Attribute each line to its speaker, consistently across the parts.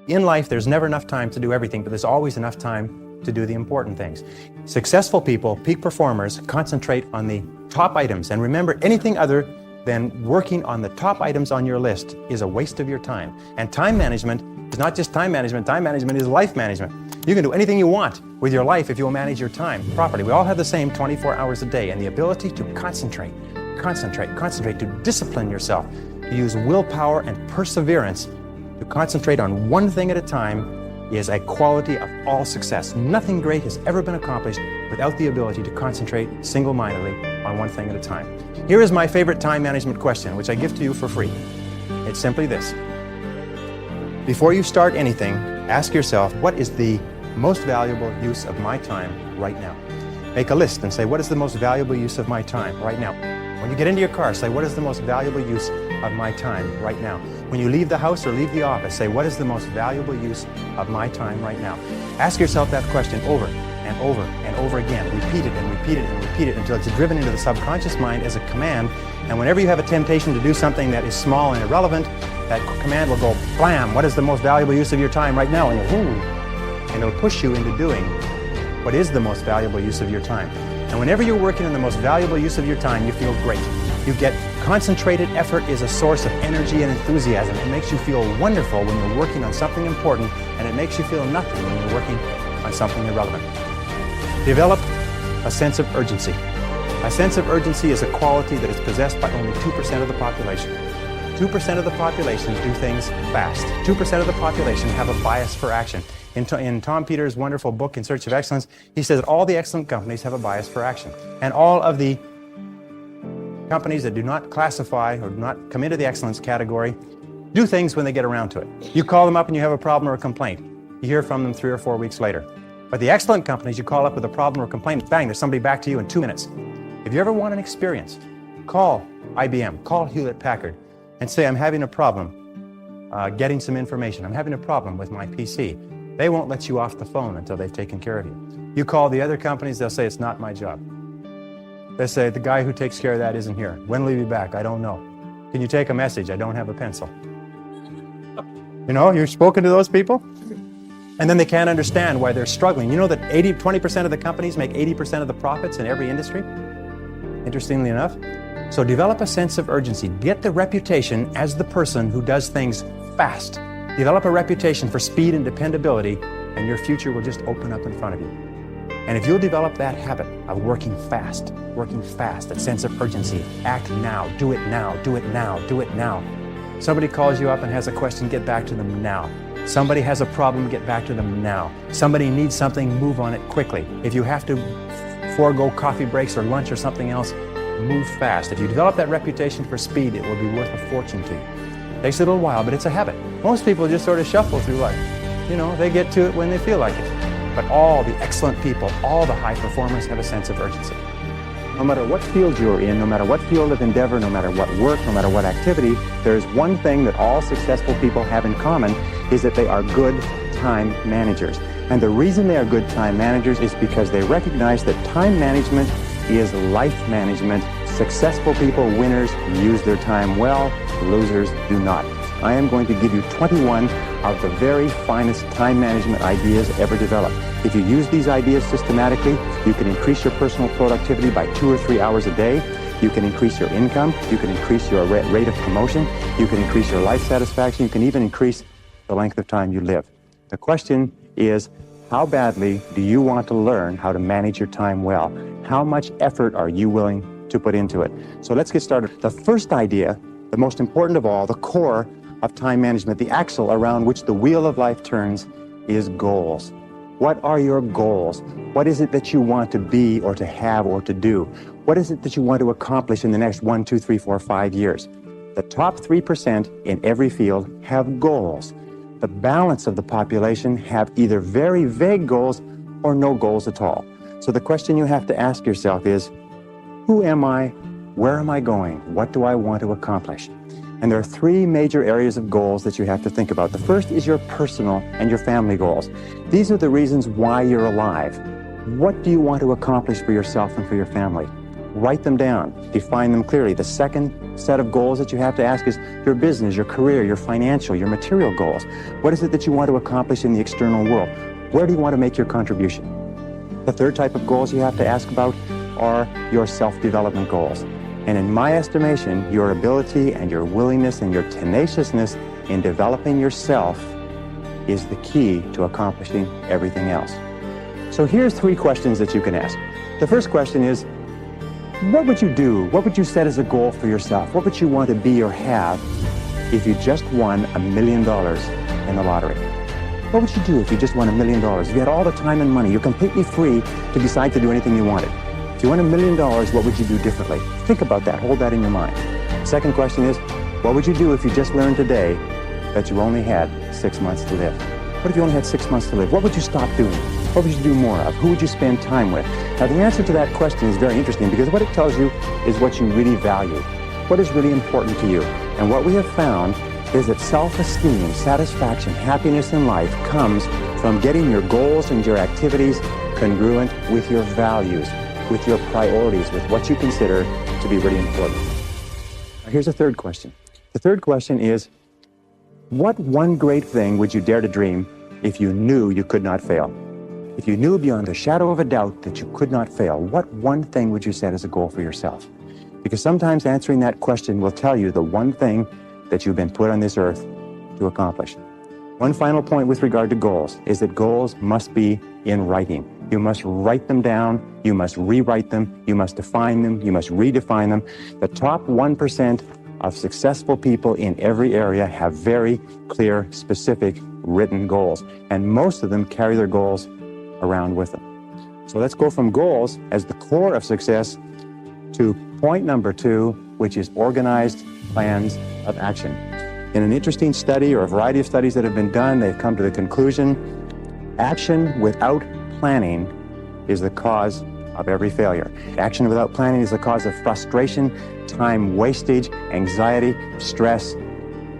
Speaker 1: In life, there's never enough time to do everything, but there's always enough time to do the important things. Successful people, peak performers, concentrate on the top items. And remember, anything other than working on the top items on your list is a waste of your time. And time management is not just time management is life management. You can do anything you want with your life if you will manage your time properly. We all have the same 24 hours a day, and the ability to concentrate, to discipline yourself, to use willpower and perseverance to concentrate on one thing at a time is a quality of all success. Nothing great has ever been accomplished without the ability to concentrate single-mindedly on one thing at a time. Here is my favorite time management question, which I give to you for free. It's simply this. Before you start anything, ask yourself, what is the most valuable use of my time right now? Make a list and say, what is the most valuable use of my time right now? When you get into your car, say, what is the most valuable use of my time right now? When you leave the house or leave the office, say, what is the most valuable use of my time right now? Ask yourself that question over and over and over again. Repeat it and repeat it and repeat it until it's driven into the subconscious mind as a command. And whenever you have a temptation to do something that is small and irrelevant, that command will go, blam, what is the most valuable use of your time right now? And it'll push you into doing what is the most valuable use of your time. And whenever you're working on the most valuable use of your time, you feel great. You get concentrated effort is a source of energy and enthusiasm. It makes you feel wonderful when you're working on something important, and it makes you feel nothing when you're working on something irrelevant. Develop a sense of urgency. A sense of urgency is a quality that is possessed by only 2% of the population. 2% of the population do things fast. 2% of the population have a bias for action. In Tom Peters' wonderful book, In Search of Excellence, he says that all the excellent companies have a bias for action. And all of the companies that do not classify or do not come into the excellence category do things when they get around to it. You call them up and you have a problem or a complaint. You hear from them 3 or 4 weeks later. But the excellent companies, you call up with a problem or a complaint, bang, there's somebody back to you in 2 minutes. If you ever want an experience, call IBM, call Hewlett-Packard, and say, I'm having a problem getting some information. I'm having a problem with my PC. They won't let you off the phone until they've taken care of you. You call the other companies, they'll say, it's not my job. They say, the guy who takes care of that isn't here. When will he be back? I don't know. Can you take a message? I don't have a pencil. You know, you've spoken to those people? And then they can't understand why they're struggling. You know that 20% of the companies make 80% of the profits in every industry? Interestingly enough. So develop a sense of urgency. Get the reputation as the person who does things fast. Develop a reputation for speed and dependability, and your future will just open up in front of you. And if you'll develop that habit of working fast, that sense of urgency, act now, do it now, do it now, do it now. Somebody calls you up and has a question, get back to them now. Somebody has a problem, get back to them now. Somebody needs something, move on it quickly. If you have to forego coffee breaks or lunch or something else, move fast. If you develop that reputation for speed, it will be worth a fortune to you. Takes a little while, but it's a habit. Most people just sort of shuffle through life. You know, they get to it when they feel like it. But all the excellent people, all the high performers have a sense of urgency. No matter what field you're in, no matter what field of endeavor, no matter what work, no matter what activity, there's one thing that all successful people have in common is that they are good time managers. And the reason they are good time managers is because they recognize that time management is life management. Successful people, winners, use their time well. Losers do not. I am going to give you 21 of the very finest time management ideas ever developed. If you use these ideas systematically, you can increase your personal productivity by 2 or 3 hours a day. You can increase your income. You can increase your rate of promotion. You can increase your life satisfaction. You can even increase the length of time you live. The question is, how badly do you want to learn how to manage your time well? How much effort are you willing to put into it? So let's get started. The first idea, the most important of all, the core of time management, the axle around which the wheel of life turns, is goals. What are your goals? What is it that you want to be or to have or to do? What is it that you want to accomplish in the next 1, 2, 3, 4, 5 years? The top 3% in every field have goals. The balance of the population have either very vague goals or no goals at all. So the question you have to ask yourself is, who am I? Where am I going? What do I want to accomplish? And there are 3 major areas of goals that you have to think about. The first is your personal and your family goals. These are the reasons why you're alive. What do you want to accomplish for yourself and for your family? write them down, define them clearly. The second set of goals that you have to ask is your business, your career, your financial, your material goals. What is it that you want to accomplish in the external world? Where do you want to make your contribution? The third type of goals you have to ask about are your self-development goals. And in my estimation, your ability and your willingness and your tenaciousness in developing yourself is the key to accomplishing everything else. So here's 3 questions that you can ask. The first question is, what would you do? What would you set as a goal for yourself? What would you want to be or have if you just won $1 million in the lottery? What would you do if you just won $1 million? If you had all the time and money, you're completely free to decide to do anything you wanted. If you won $1 million, what would you do differently? Think about that. Hold that in your mind. Second question is, what would you do if you just learned today that you only had 6 months to live? What if you only had 6 months to live? What would you stop doing? What would you do more of? Who would you spend time with? Now, the answer to that question is very interesting because what it tells you is what you really value, what is really important to you. And what we have found is that self-esteem, satisfaction, happiness in life comes from getting your goals and your activities congruent with your values, with your priorities, with what you consider to be really important. Now, here's a third question. The third question is, what one great thing would you dare to dream if you knew you could not fail? If you knew beyond a shadow of a doubt that you could not fail, what one thing would you set as a goal for yourself? Because sometimes answering that question will tell you the one thing that you've been put on this earth to accomplish. One final point with regard to goals is that goals must be in writing. You must write them down, you must rewrite them, you must define them, you must redefine them. The top 1% of successful people in every area have very clear, specific, written goals. And most of them carry their goals around with them. So let's go from goals as the core of success to point number 2, which is organized plans of action. In an interesting study, or a variety of studies that have been done, they've come to the conclusion action without planning is the cause of every failure. Action without planning is the cause of frustration, time wastage, anxiety, stress,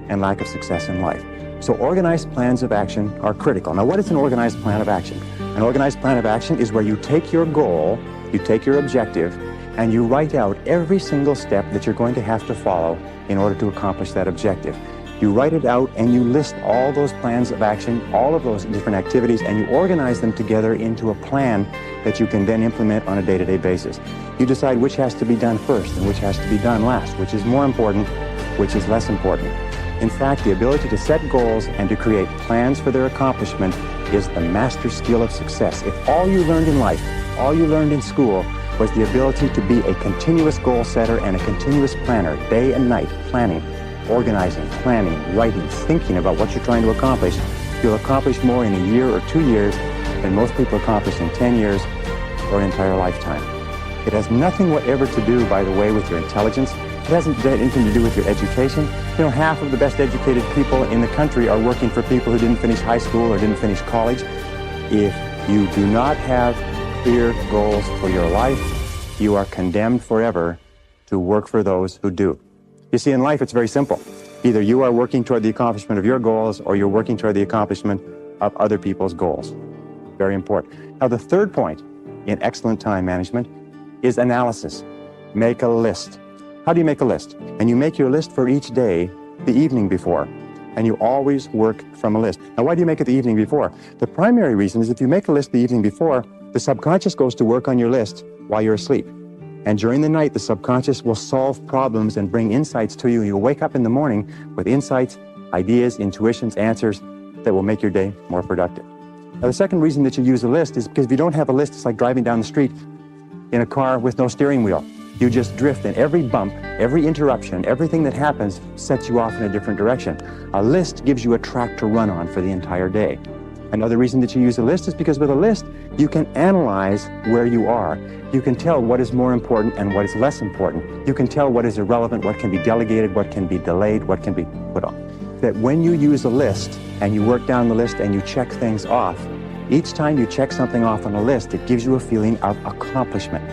Speaker 1: and lack of success in life. So organized plans of action are critical. Now, what is an organized plan of action? An organized plan of action is where you take your goal, you take your objective, and you write out every single step that you're going to have to follow in order to accomplish that objective. You write it out and you list all those plans of action, all of those different activities, and you organize them together into a plan that you can then implement on a day-to-day basis. You decide which has to be done first and which has to be done last, which is more important, which is less important. In fact, the ability to set goals and to create plans for their accomplishment is the master skill of success. If all you learned in life, all you learned in school, was the ability to be a continuous goal setter and a continuous planner, day and night, planning, organizing, planning, writing, thinking about what you're trying to accomplish, you'll accomplish more in a year or 2 years than most people accomplish in 10 years or an entire lifetime. It has nothing whatever to do, by the way, with your intelligence. It hasn't anything to do with your education. You know, half of the best educated people in the country are working for people who didn't finish high school or didn't finish college. If you do not have clear goals for your life, you are condemned forever to work for those who do. You see, in life, it's very simple. Either you are working toward the accomplishment of your goals or you're working toward the accomplishment of other people's goals. Very important. Now, the third point in excellent time management is analysis. Make a list. How do you make a list? And you make your list for each day the evening before. And you always work from a list. Now, why do you make it the evening before? The primary reason is if you make a list the evening before, the subconscious goes to work on your list while you're asleep. And during the night, the subconscious will solve problems and bring insights to you. You'll wake up in the morning with insights, ideas, intuitions, answers that will make your day more productive. Now, the second reason that you use a list is because if you don't have a list, it's like driving down the street in a car with no steering wheel. You just drift, and every bump, every interruption, everything that happens sets you off in a different direction. A list gives you a track to run on for the entire day. Another reason that you use a list is because with a list, you can analyze where you are. You can tell what is more important and what is less important. You can tell what is irrelevant, what can be delegated, what can be delayed, what can be put off. That when you use a list and you work down the list and you check things off, each time you check something off on a list, it gives you a feeling of accomplishment.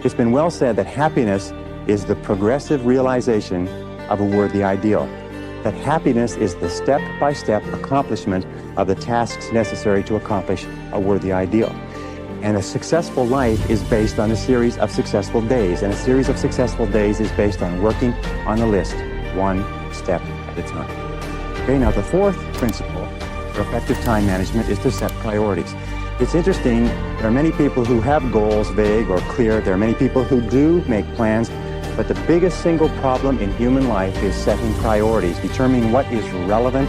Speaker 1: It's been well said that happiness is the progressive realization of a worthy ideal. That happiness is the step-by-step accomplishment of the tasks necessary to accomplish a worthy ideal. And a successful life is based on a series of successful days. And a series of successful days is based on working on a list, one step at a time. Okay, now the fourth principle for effective time management is to set priorities. It's interesting, there are many people who have goals vague or clear. There are many people who do make plans, but the biggest single problem in human life is setting priorities, determining what is relevant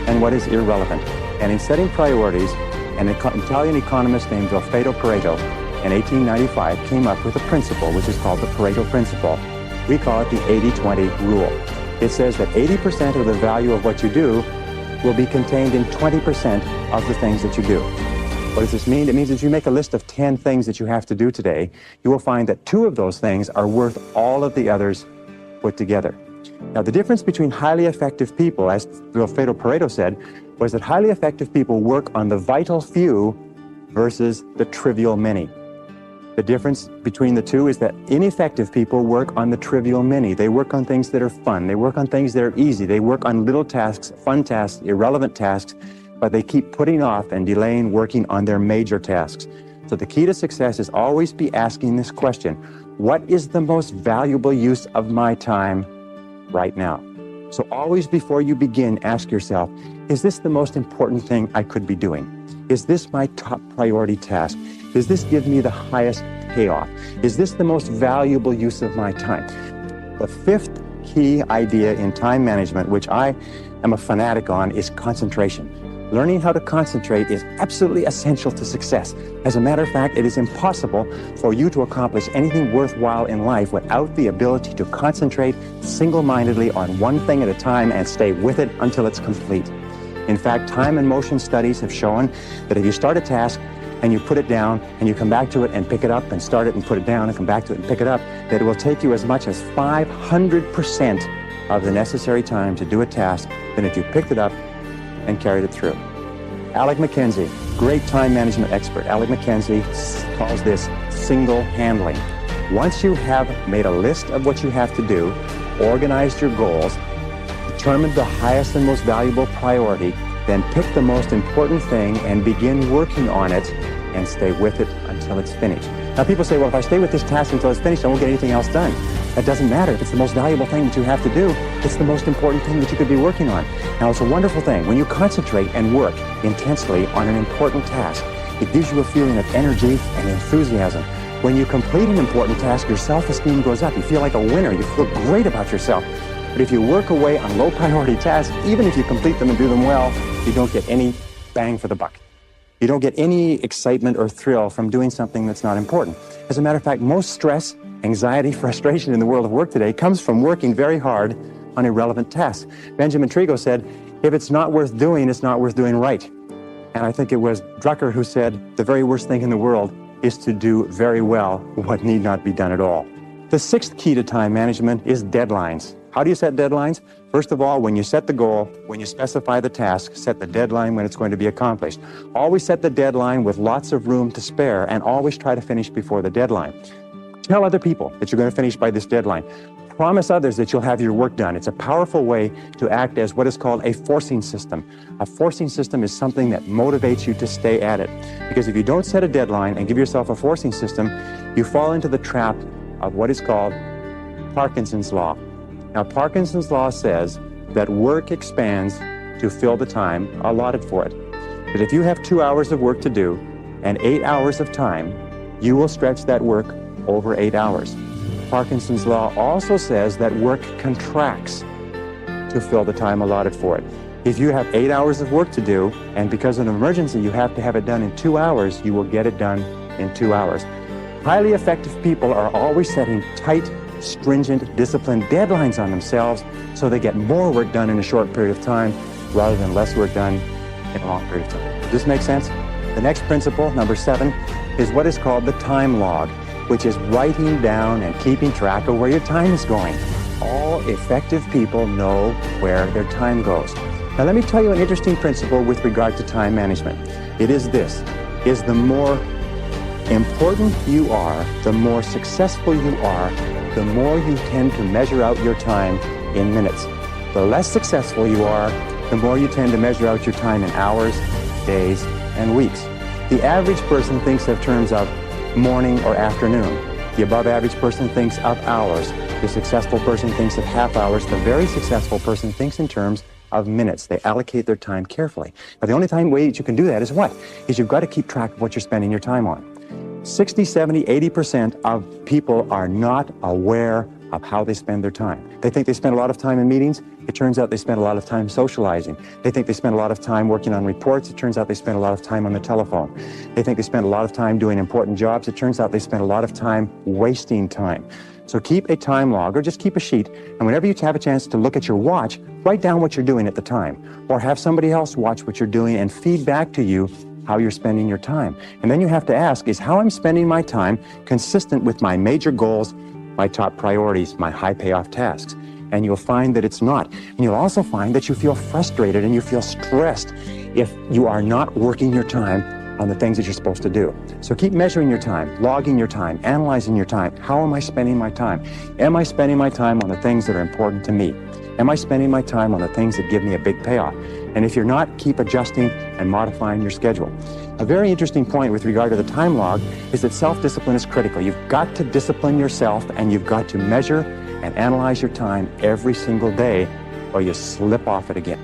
Speaker 1: and what is irrelevant. And in setting priorities, an Italian economist named Vilfredo Pareto in 1895 came up with a principle which is called the Pareto principle. We call it the 80-20 rule. It says that 80% of the value of what you do will be contained in 20% of the things that you do. What does this mean? It means that if you make a list of 10 things that you have to do today, you will find that 2 of those things are worth all of the others put together. Now, the difference between highly effective people, as Vilfredo Pareto said, was that highly effective people work on the vital few versus the trivial many. The difference between the two is that ineffective people work on the trivial many. They work on things that are fun. They work on things that are easy. They work on little tasks, fun tasks, irrelevant tasks, but they keep putting off and delaying working on their major tasks. So the key to success is always be asking this question: what is the most valuable use of my time right now? So always before you begin, ask yourself, is this the most important thing I could be doing? Is this my top priority task? Does this give me the highest payoff? Is this the most valuable use of my time? The fifth key idea in time management, which I am a fanatic on, is concentration. Learning how to concentrate is absolutely essential to success. As a matter of fact, it is impossible for you to accomplish anything worthwhile in life without the ability to concentrate single-mindedly on one thing at a time and stay with it until it's complete. In fact, time and motion studies have shown that if you start a task and you put it down and you come back to it and pick it up and start it and put it down and come back to it and pick it up, that it will take you as much as 500% of the necessary time to do a task than if you picked it up and carried it through. Alec McKenzie, great time management expert. Alec McKenzie calls this single handling. Once you have made a list of what you have to do, organized your goals, determined the highest and most valuable priority, then pick the most important thing and begin working on it and stay with it until it's finished. Now people say, well, if I stay with this task until it's finished, I won't get anything else done. That doesn't matter. If it's the most valuable thing that you have to do, it's the most important thing that you could be working on. Now, it's a wonderful thing. When you concentrate and work intensely on an important task, it gives you a feeling of energy and enthusiasm. When you complete an important task, your self-esteem goes up. You feel like a winner. You feel great about yourself. But if you work away on low-priority tasks, even if you complete them and do them well, you don't get any bang for the buck. You don't get any excitement or thrill from doing something that's not important. As a matter of fact, most stress, anxiety, frustration in the world of work today comes from working very hard on irrelevant tasks. Benjamin Trigo said, if it's not worth doing, it's not worth doing right. And I think it was Drucker who said, the very worst thing in the world is to do very well what need not be done at all. The sixth key to time management is deadlines. How do you set deadlines? First of all, when you set the goal, when you specify the task, set the deadline when it's going to be accomplished. Always set the deadline with lots of room to spare and always try to finish before the deadline. Tell other people that you're going to finish by this deadline. Promise others that you'll have your work done. It's a powerful way to act as what is called a forcing system. A forcing system is something that motivates you to stay at it. Because if you don't set a deadline and give yourself a forcing system, you fall into the trap of what is called Parkinson's law. Now, Parkinson's law says that work expands to fill the time allotted for it. But if you have 2 hours of work to do and 8 hours of time, you will stretch that work over 8 hours. Parkinson's law also says that work contracts to fill the time allotted for it. If you have 8 hours of work to do, and because of an emergency you have to have it done in 2 hours, you will get it done in 2 hours. Highly effective people are always setting tight, stringent, disciplined deadlines on themselves so they get more work done in a short period of time rather than less work done in a long period of time. Does this make sense? The next principle, number 7, is what is called the time log, which is writing down and keeping track of where your time is going. All effective people know where their time goes. Now let me tell you an interesting principle with regard to time management. It is this, is the more important you are, the more successful you are, the more you tend to measure out your time in minutes. The less successful you are, the more you tend to measure out your time in hours, days, and weeks. The average person thinks of terms of morning or afternoon. The above average person thinks of hours. The successful person thinks of half hours. The very successful person thinks in terms of minutes. They allocate their time carefully. But the only way that you can do that is what? Is you've got to keep track of what you're spending your time on. 60, 70, 80% of people are not aware of how they spend their time. They think they spend a lot of time in meetings. It turns out they spend a lot of time socializing. They think they spend a lot of time working on reports. It turns out they spend a lot of time on the telephone. They think they spend a lot of time doing important jobs. It turns out they spend a lot of time wasting time. So keep a time log, or just keep a sheet, and whenever you have a chance to look at your watch, write down what you're doing at the time, or have somebody else watch what you're doing and feed back to you how you're spending your time. And then you have to ask, is how I'm spending my time consistent with my major goals, my top priorities, my high payoff tasks? And you'll find that it's not. And you'll also find that you feel frustrated and you feel stressed if you are not working your time on the things that you're supposed to do. So keep measuring your time, logging your time, analyzing your time. How am I spending my time? Am I spending my time on the things that are important to me? Am I spending my time on the things that give me a big payoff? And if you're not, keep adjusting and modifying your schedule. A very interesting point with regard to the time log is that self-discipline is critical. You've got to discipline yourself, and you've got to measure and analyze your time every single day, or you slip off it again.